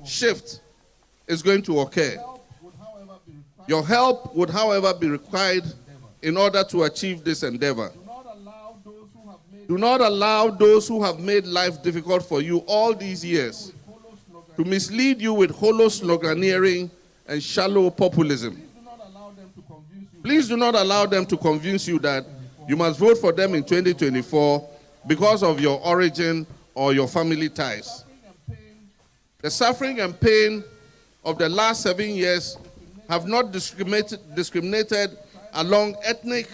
shift is going to occur. Your help would, however, be required in order to achieve this endeavor. Do not allow those who have made life difficult for you all these years to mislead you with hollow sloganeering and shallow populism. Please do not allow them to convince you that you must vote for them in 2024 because of your origin or your family ties. The suffering and pain of the last 7 years have not discriminated along ethnic,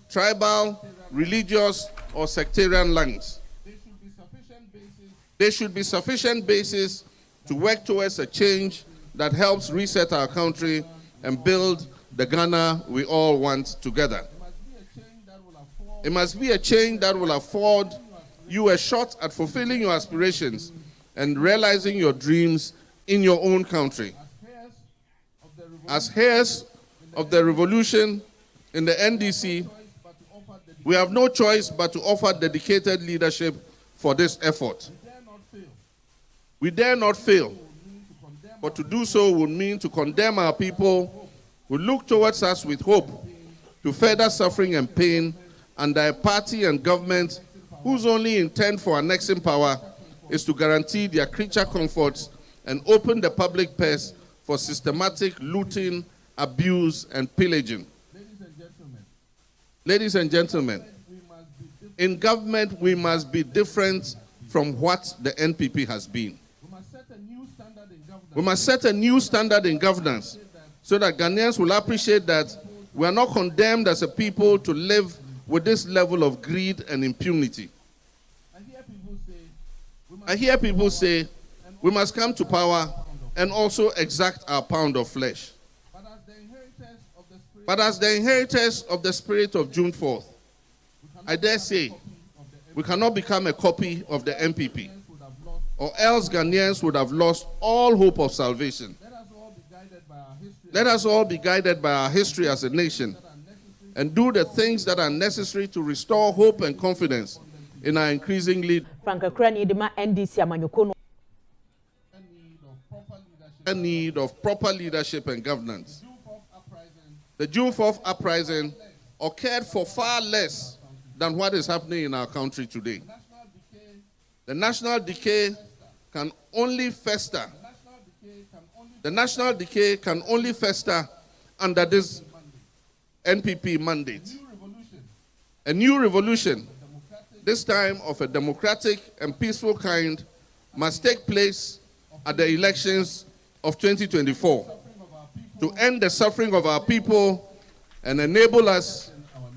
tribal, religious, or sectarian lines. There should be sufficient basis to work towards a change that helps reset our country and build the Ghana we all want together. It must be a change that will afford you a shot at fulfilling your aspirations and realizing your dreams in your own country. As heirs of the revolution in the NDC, we have no choice but to offer dedicated leadership for this effort. We dare not fail, but to do so would mean to condemn our people who look towards us with hope to further suffering and pain under a party and government whose only intent for annexing power is to guarantee their creature comforts and open the public purse for systematic looting, abuse, and pillaging. Ladies and gentlemen, in government we must be different from what the NPP has been. We must set a new standard in governance so that Ghanaians will appreciate that we are not condemned as a people to live with this level of greed and impunity. I hear people say we must come to power and also exact our pound of flesh. But as the inheritors of the spirit of June 4th, I dare say we cannot become a copy of the NPP, or else Ghanaians would have lost all hope of salvation. Let us all be guided by our history as a nation and do the things that are necessary to restore hope and confidence in our increasingly need of proper leadership and governance. The June 4th uprising occurred for far less than what is happening in our country today. The national decay can only fester. The national decay can only fester under this NPP mandate. A new revolution, this time of a democratic and peaceful kind, must take place at the elections of 2024 to end the suffering of our people and enable us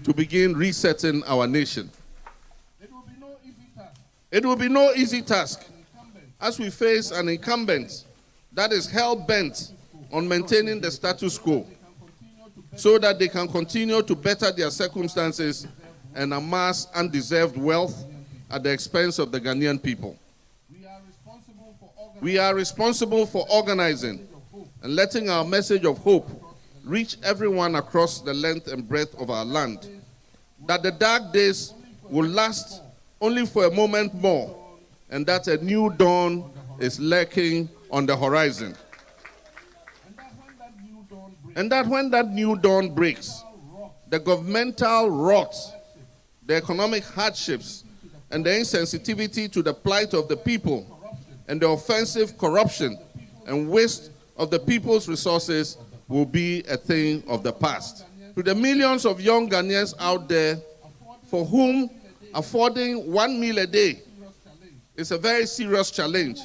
to begin resetting our nation. It will be no easy task as we face an incumbent that is hell-bent on maintaining the status quo so that they can continue to better their circumstances and amass undeserved wealth at the expense of the Ghanaian people. We are responsible for organizing and letting our message of hope reach everyone across the length and breadth of our land, that the dark days will last only for a moment more, and that a new dawn is lurking on the horizon. And that when that new dawn breaks, the governmental rot, the economic hardships, and the insensitivity to the plight of the people, and the offensive corruption and waste of the people's resources will be a thing of the past. To the millions of young Ghanaians out there for whom affording 1 meal a day is a very serious challenge,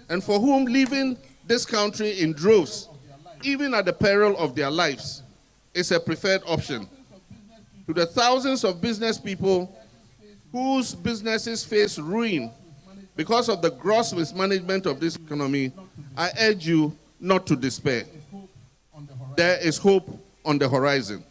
and for whom leaving this country in droves, even at the peril of their lives, is a preferred option. To the thousands of business people whose businesses face ruin because of the gross mismanagement of this economy, I urge you not to despair. There is hope on the horizon.